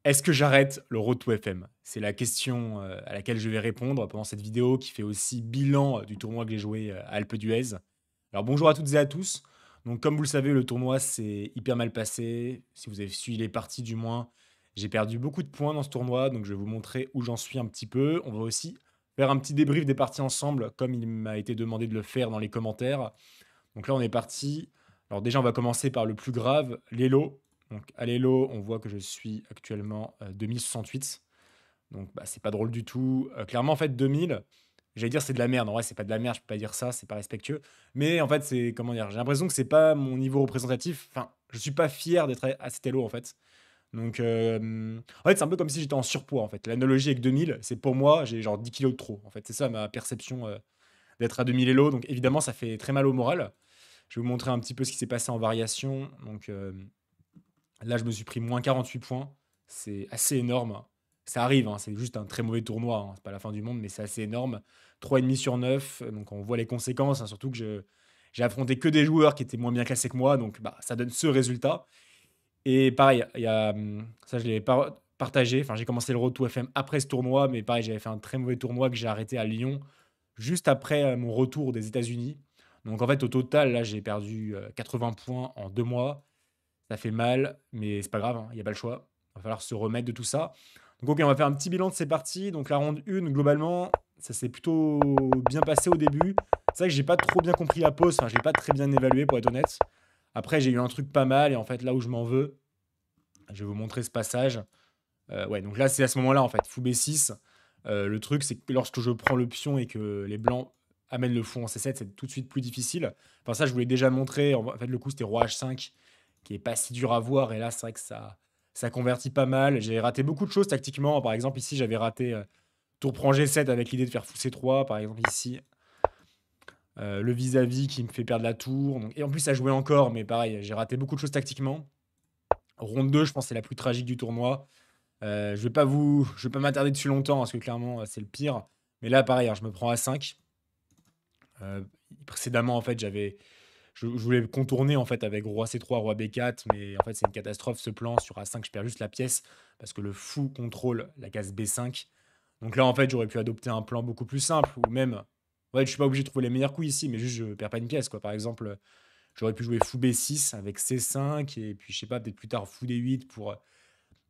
Est-ce que j'arrête le Road to FM? C'est la question, à laquelle je vais répondre pendant cette vidéo qui fait aussi bilan, du tournoi que j'ai joué, à Alpe d'Huez. Alors bonjour à toutes et à tous. Donc comme vous le savez, le tournoi s'est hyper mal passé. Si vous avez suivi les parties du moins, j'ai perdu beaucoup de points dans ce tournoi, donc je vais vous montrer où j'en suis un petit peu. On va aussi faire un petit débrief des parties ensemble, comme il m'a été demandé de le faire dans les commentaires. Donc là, on est parti. Alors déjà, on va commencer par le plus grave, l'Elo. Donc à l'Elo, on voit que je suis actuellement 2068. Donc bah, c'est pas drôle du tout. Clairement, en fait, 2000, j'allais dire c'est de la merde. En vrai, c'est pas de la merde, je peux pas dire ça, c'est pas respectueux. Mais en fait, c'est comment dire, j'ai l'impression que c'est pas mon niveau représentatif. Enfin, je suis pas fier d'être à cet Elo en fait. Donc en fait, c'est un peu comme si j'étais en surpoids en fait. L'analogie avec 2000, c'est pour moi, j'ai genre 10 kilos de trop. En fait, c'est ça ma perception d'être à 2000 Elo. Donc évidemment, ça fait très mal au moral. Je vais vous montrer un petit peu ce qui s'est passé en variation. Donc là, je me suis pris moins 48 points. C'est assez énorme. Ça arrive, hein, c'est juste un très mauvais tournoi. Hein, c'est pas la fin du monde, mais c'est assez énorme. 3,5 sur 9. Donc on voit les conséquences. Hein, surtout que j'ai affronté que des joueurs qui étaient moins bien classés que moi. Donc bah, ça donne ce résultat. Et pareil, il y a, ça je l'ai partagé. Enfin, j'ai commencé le Road to FM après ce tournoi. Mais pareil, j'avais fait un très mauvais tournoi que j'ai arrêté à Lyon juste après mon retour des États-Unis. Donc en fait, au total, là, j'ai perdu 80 points en 2 mois. Ça fait mal, mais c'est pas grave, il n'y a pas le choix. Il va falloir se remettre de tout ça. Donc ok, on va faire un petit bilan de ces parties. Donc la ronde 1, globalement, ça s'est plutôt bien passé au début. C'est vrai que j'ai pas trop bien compris la pause, enfin je l'ai pas très bien évalué pour être honnête. Après j'ai eu un truc pas mal et en fait là où je m'en veux, je vais vous montrer ce passage. Ouais, donc là c'est à ce moment-là en fait, fou B6. Le truc c'est que lorsque je prends le pion et que les blancs amènent le fou en C7, c'est tout de suite plus difficile. Enfin ça je vous l'ai déjà montré, en fait le coup c'était roi H5 qui est pas si dur à voir. Et là, c'est vrai que ça convertit pas mal. J'ai raté beaucoup de choses tactiquement. Par exemple, ici, j'avais raté tour prend G7 avec l'idée de faire fou C3. Par exemple, ici, le vis-à-vis qui me fait perdre la tour. Donc, et en plus, ça jouait encore, mais pareil, j'ai raté beaucoup de choses tactiquement. Ronde 2, je pense que c'est la plus tragique du tournoi. Je vais pas m'attarder dessus longtemps parce que clairement, c'est le pire. Mais là, pareil, hein, je me prends à 5. Euh, Précédemment, en fait, je voulais contourner en fait avec roi C3, roi B4, mais en fait c'est une catastrophe ce plan. Sur A5, je perds juste la pièce parce que le fou contrôle la case B5. Donc là en fait j'aurais pu adopter un plan beaucoup plus simple ou même, ouais, je suis pas obligé de trouver les meilleurs coups ici, mais juste je perds pas une pièce quoi. Par exemple, j'aurais pu jouer fou B6 avec C5 et puis je sais pas, peut-être plus tard fou D8 pour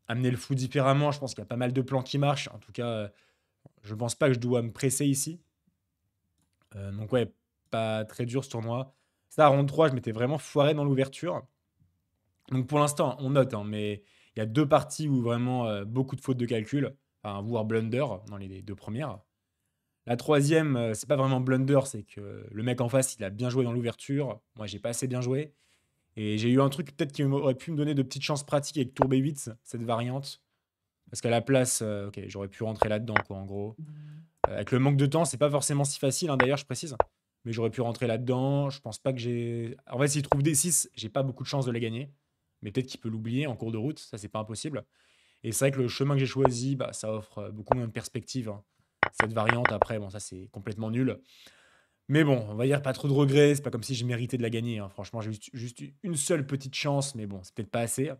amener le fou différemment. Je pense qu'il y a pas mal de plans qui marchent. En tout cas, je pense pas que je dois me presser ici. Donc ouais, pas très dur ce tournoi. Ça, à round 3, je m'étais vraiment foiré dans l'ouverture. Donc pour l'instant, on note, hein, mais il y a deux parties où vraiment beaucoup de fautes de calcul, enfin, voire blunder dans les deux premières. La troisième, c'est pas vraiment blunder, c'est que le mec en face, il a bien joué dans l'ouverture. Moi, j'ai pas assez bien joué. Et j'ai eu un truc peut-être qui aurait pu me donner de petites chances pratiques avec Tour B8, cette variante. Parce qu'à la place, ok, j'aurais pu rentrer là-dedans, quoi, en gros. Avec le manque de temps, c'est pas forcément si facile, hein, d'ailleurs, je précise. Mais j'aurais pu rentrer là-dedans. Je pense pas que j'ai. En fait, s'il trouve des 6, j'ai pas beaucoup de chances de les gagner. Mais peut-être qu'il peut l'oublier en cours de route. Ça, c'est pas impossible. Et c'est vrai que le chemin que j'ai choisi, bah, ça offre beaucoup moins de perspectives, hein. Cette variante, après, bon, ça, c'est complètement nul. Mais bon, on va dire pas trop de regrets. C'est pas comme si je méritais de la gagner, hein. Franchement, j'ai juste eu une seule petite chance. Mais bon, c'est peut-être pas assez.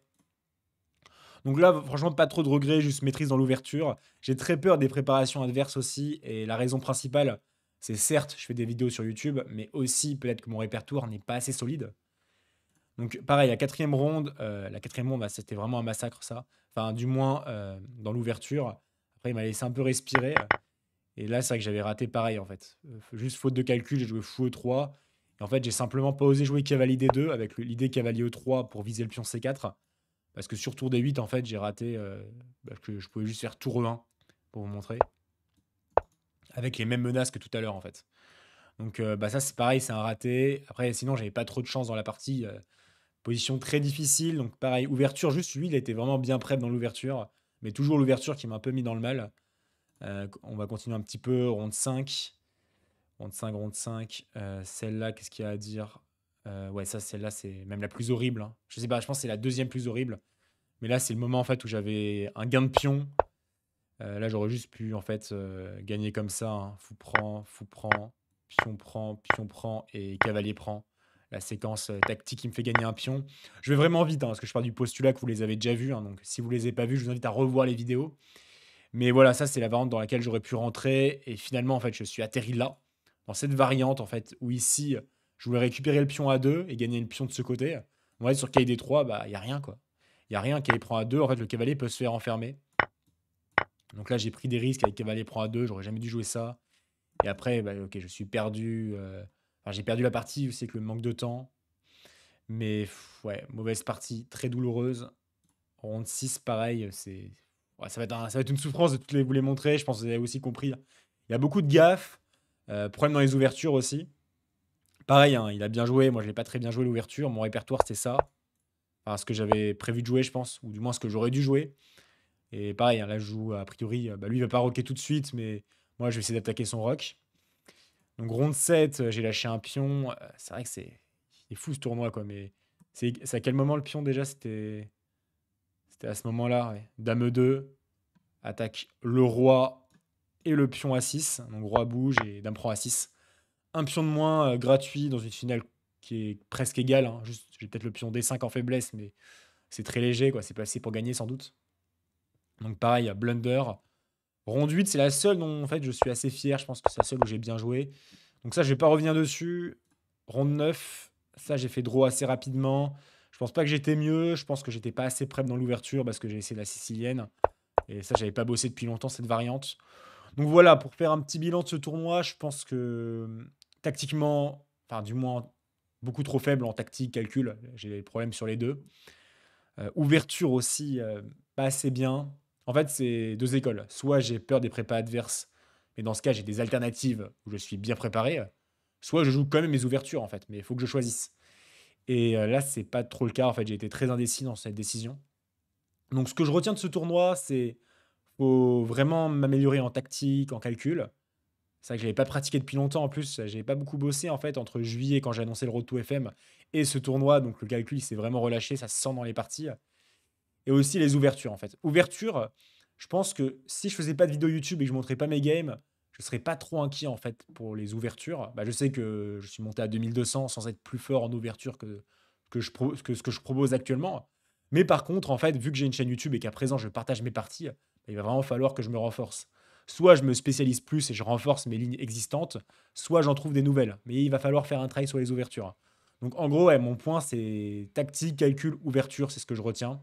Donc là, franchement, pas trop de regrets, juste maîtrise dans l'ouverture. J'ai très peur des préparations adverses aussi. Et la raison principale, c'est certes, je fais des vidéos sur YouTube, mais aussi peut-être que mon répertoire n'est pas assez solide. Donc pareil, la quatrième ronde, bah, c'était vraiment un massacre ça. Enfin, du moins dans l'ouverture. Après, il m'a laissé un peu respirer. Et là, c'est vrai que j'avais raté pareil en fait. Juste faute de calcul, j'ai joué fou E3. Et en fait, j'ai simplement pas osé jouer cavalier D2 avec l'idée cavalier E3 pour viser le pion C4. Parce que sur tour D8, en fait, j'ai raté que je pouvais juste faire tour E1 pour vous montrer. Avec les mêmes menaces que tout à l'heure, en fait. Donc, bah, ça, c'est pareil, c'est un raté. Après, sinon, j'avais pas trop de chance dans la partie. Position très difficile. Donc, pareil, ouverture, juste lui, il était vraiment bien prêt dans l'ouverture. Mais toujours l'ouverture qui m'a un peu mis dans le mal. On va continuer un petit peu. Ronde 5. Ronde 5, ronde 5. Celle-là, qu'est-ce qu'il y a à dire? Ouais, ça, celle-là, c'est même la plus horrible, hein. Je sais pas, je pense que c'est la deuxième plus horrible. Mais là, c'est le moment en fait où j'avais un gain de pion. Là, j'aurais juste pu en fait gagner comme ça, hein. Fou prend, pion prend et cavalier prend. la séquence tactique qui me fait gagner un pion. Je vais vraiment vite, hein, parce que je pars du postulat que vous les avez déjà vus, hein, donc si vous les avez pas vus, je vous invite à revoir les vidéos. Mais voilà, ça c'est la variante dans laquelle j'aurais pu rentrer et finalement en fait je suis atterri là, dans cette variante en fait où ici je voulais récupérer le pion à 2 et gagner une pion de ce côté. Ouais, sur KD3, bah il y a rien quoi. Il y a rien, qui prend à 2, en fait le cavalier peut se faire enfermer. Donc là j'ai pris des risques avec cavalier prend à 2, j'aurais jamais dû jouer ça. Et après bah, OK, je suis perdu enfin j'ai perdu la partie aussi avec le manque de temps. Mais ouais, mauvaise partie, très douloureuse. Ronde 6 pareil, c'est ouais, ça va être une souffrance de toutes les vous les montrer, je pense que vous avez aussi compris. Il y a beaucoup de gaffes, problème dans les ouvertures aussi. Pareil, hein, il a bien joué, moi je l'ai pas très bien joué l'ouverture, mon répertoire c'était ça. Enfin, ce que j'avais prévu de jouer, je pense, ou du moins ce que j'aurais dû jouer. Et pareil, hein, là je joue a priori, bah, lui il va pas rocker tout de suite, mais moi je vais essayer d'attaquer son rock. Donc ronde 7, j'ai lâché un pion, c'est vrai que c'est fou ce tournoi quoi, mais c'est à quel moment le pion déjà? C'était à ce moment-là, ouais. Dame 2 attaque le roi et le pion A6. Donc roi bouge et dame prend A6. Un pion de moins gratuit dans une finale qui est presque égale, hein. Juste, j'ai peut-être le pion D5 en faiblesse, mais c'est très léger, quoi. C'est pas assez pour gagner sans doute. Donc pareil, blunder. Ronde 8, c'est la seule dont en fait je suis assez fier. Je pense que c'est la seule où j'ai bien joué. Donc ça, je vais pas revenir dessus. Ronde 9, ça j'ai fait draw assez rapidement. Je pense pas que j'étais mieux. Je pense que j'étais pas assez prêt dans l'ouverture parce que j'ai essayé la sicilienne. Et ça, j'avais pas bossé depuis longtemps cette variante. Donc voilà, pour faire un petit bilan de ce tournoi, je pense que tactiquement, enfin du moins beaucoup trop faible en tactique, calcul, j'ai des problèmes sur les deux. Ouverture aussi, pas assez bien. En fait, c'est deux écoles. Soit j'ai peur des prépas adverses, mais dans ce cas, j'ai des alternatives où je suis bien préparé. Soit je joue quand même mes ouvertures, en fait, mais il faut que je choisisse. Et là, c'est pas trop le cas. En fait, j'ai été très indécis dans cette décision. Donc, ce que je retiens de ce tournoi, c'est faut vraiment m'améliorer en tactique, en calcul. C'est vrai que je n'avais pas pratiqué depuis longtemps en plus, j'avais pas beaucoup bossé en fait entre juillet quand j'ai annoncé le Road to FM et ce tournoi, donc le calcul il s'est vraiment relâché, ça se sent dans les parties. Et aussi les ouvertures en fait. Ouverture, je pense que si je faisais pas de vidéo YouTube et que je montrais pas mes games, je serais pas trop inquiet en fait pour les ouvertures. Bah, je sais que je suis monté à 2200 sans être plus fort en ouverture que ce que je propose actuellement. Mais par contre, en fait, vu que j'ai une chaîne YouTube et qu'à présent je partage mes parties, bah, il va vraiment falloir que je me renforce. Soit je me spécialise plus et je renforce mes lignes existantes, soit j'en trouve des nouvelles. Mais il va falloir faire un travail sur les ouvertures. Donc en gros, ouais, mon point c'est tactique, calcul, ouverture, c'est ce que je retiens.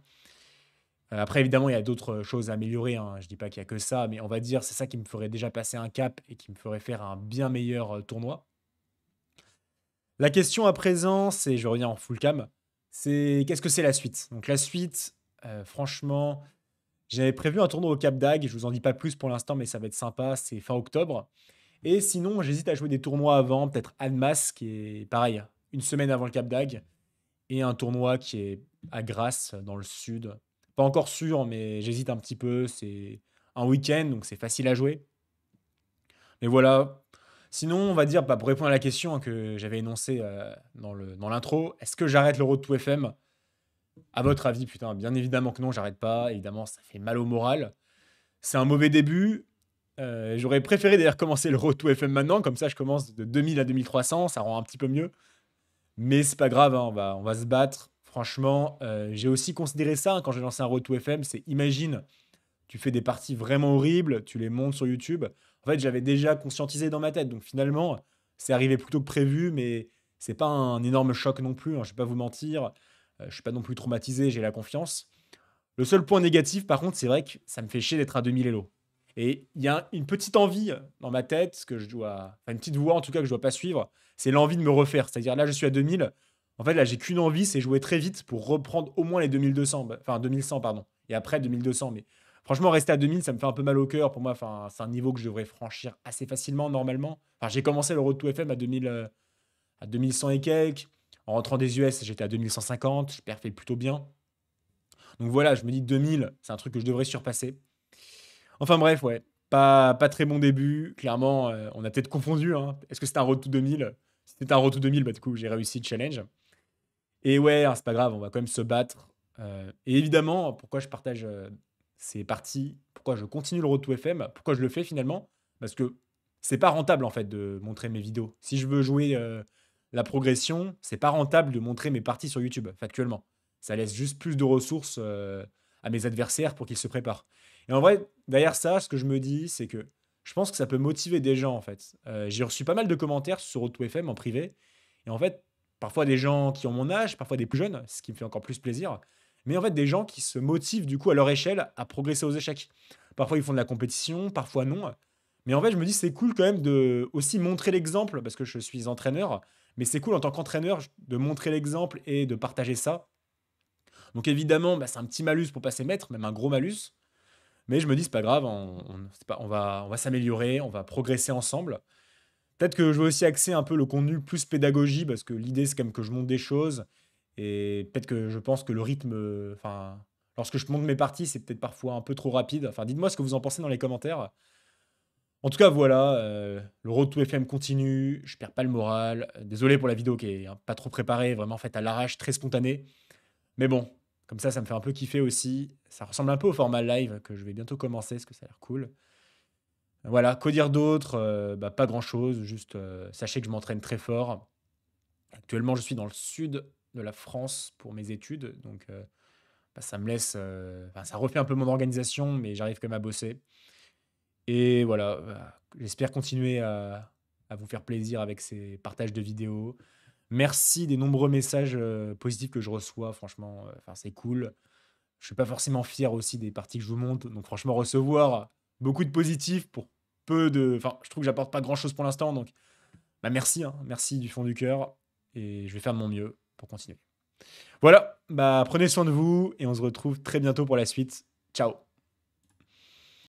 Après évidemment, il y a d'autres choses à améliorer, hein. Je dis pas qu'il y a que ça, mais on va dire c'est ça qui me ferait déjà passer un cap et qui me ferait faire un bien meilleur tournoi. La question à présent, c'est, je reviens en full cam, c'est qu'est-ce que c'est la suite? Donc la suite, franchement, j'avais prévu un tournoi au Cap d'Agde, je vous en dis pas plus pour l'instant, mais ça va être sympa, c'est fin octobre. Et sinon, j'hésite à jouer des tournois avant, peut-être Annemasse, qui est pareil, une semaine avant le Cap d'Agde, et un tournoi qui est à Grasse, dans le sud. Pas encore sûr, mais j'hésite un petit peu. C'est un week-end, donc c'est facile à jouer. Mais voilà. Sinon, on va dire, bah, pour répondre à la question hein, que j'avais énoncée dans l'intro, est-ce que j'arrête le Road to FM? À votre avis, putain, bien évidemment que non, j'arrête pas. Évidemment, ça fait mal au moral. C'est un mauvais début. J'aurais préféré d'ailleurs commencer le Road to FM maintenant, comme ça je commence de 2000 à 2300, ça rend un petit peu mieux. Mais c'est pas grave, hein, on va se battre. Franchement, j'ai aussi considéré ça hein, quand j'ai lancé un Road to FM, c'est imagine, tu fais des parties vraiment horribles, tu les montes sur YouTube. En fait, j'avais déjà conscientisé dans ma tête, donc finalement, c'est arrivé plus tôt que prévu, mais c'est pas un énorme choc non plus, hein, je vais pas vous mentir. Je suis pas non plus traumatisé, j'ai la confiance. Le seul point négatif, par contre, c'est vrai que ça me fait chier d'être à 2000 Elo. Et il y a une petite envie dans ma tête, que je dois, enfin une petite voix en tout cas que je dois pas suivre, c'est l'envie de me refaire. C'est-à-dire là, je suis à 2000. En fait, là, j'ai qu'une envie, c'est jouer très vite pour reprendre au moins les 2200, enfin 2100, pardon. Et après 2200. Mais franchement, rester à 2000, ça me fait un peu mal au cœur. Pour moi, enfin, c'est un niveau que je devrais franchir assez facilement normalement. Enfin, j'ai commencé le Road to FM à 2000, à 2100 et quelques. En rentrant des US, j'étais à 2150. Je perfais plutôt bien. Donc voilà, je me dis 2000, c'est un truc que je devrais surpasser. Enfin bref, ouais, pas très bon début. Clairement, on a peut-être confondu, hein. Est-ce que c'était un Road to 2000? Si c'était un Road to 2000, bah, du coup, j'ai réussi le challenge. Et ouais, hein, c'est pas grave, on va quand même se battre. Et évidemment, pourquoi je partage ces parties, pourquoi je continue le Road to FM, pourquoi je le fais finalement? Parce que c'est pas rentable en fait de montrer mes vidéos. Si je veux jouer la progression, c'est pas rentable de montrer mes parties sur YouTube, factuellement. Ça laisse juste plus de ressources à mes adversaires pour qu'ils se préparent. Et en vrai, derrière ça, ce que je me dis, c'est que je pense que ça peut motiver des gens, en fait. J'ai reçu pas mal de commentaires sur Auto-FM en privé. Et en fait, parfois des gens qui ont mon âge, parfois des plus jeunes, ce qui me fait encore plus plaisir. Mais en fait, des gens qui se motivent du coup à leur échelle à progresser aux échecs. Parfois, ils font de la compétition, parfois non. Mais en fait, je me dis, c'est cool quand même de aussi montrer l'exemple, parce que je suis entraîneur. Mais c'est cool en tant qu'entraîneur de montrer l'exemple et de partager ça. Donc évidemment, bah, c'est un petit malus pour passer maître, même un gros malus. Mais je me dis, c'est pas grave, c'est pas- on va s'améliorer, on va progresser ensemble. Peut-être que je vais aussi axer un peu le contenu plus pédagogie, parce que l'idée, c'est quand même que je monte des choses. Et peut-être que je pense que le rythme, enfin, lorsque je monte mes parties, c'est peut-être parfois un peu trop rapide. Enfin, dites-moi ce que vous en pensez dans les commentaires. En tout cas, voilà, le Road to FM continue, je perds pas le moral. Désolé pour la vidéo qui est hein, pas trop préparée, vraiment faite à l'arrache, très spontanée. Mais bon, comme ça me fait un peu kiffer aussi. Ça ressemble un peu au format live que je vais bientôt commencer, parce que ça a l'air cool. Voilà, quoi dire d'autre? Bah, pas grand-chose, juste, sachez que je m'entraîne très fort. Actuellement, je suis dans le sud de la France pour mes études, donc bah, ça me laisse, enfin, ça refait un peu mon organisation, mais j'arrive quand même à bosser. Et voilà, j'espère continuer à vous faire plaisir avec ces partages de vidéos. Merci des nombreux messages, positifs que je reçois, franchement, enfin, c'est cool. Je suis pas forcément fier aussi des parties que je vous montre, donc franchement recevoir beaucoup de positifs pour peu de enfin, je trouve que j'apporte pas grand-chose pour l'instant, donc bah, merci, hein, merci du fond du cœur et je vais faire de mon mieux pour continuer. Voilà, bah, prenez soin de vous et on se retrouve très bientôt pour la suite. Ciao.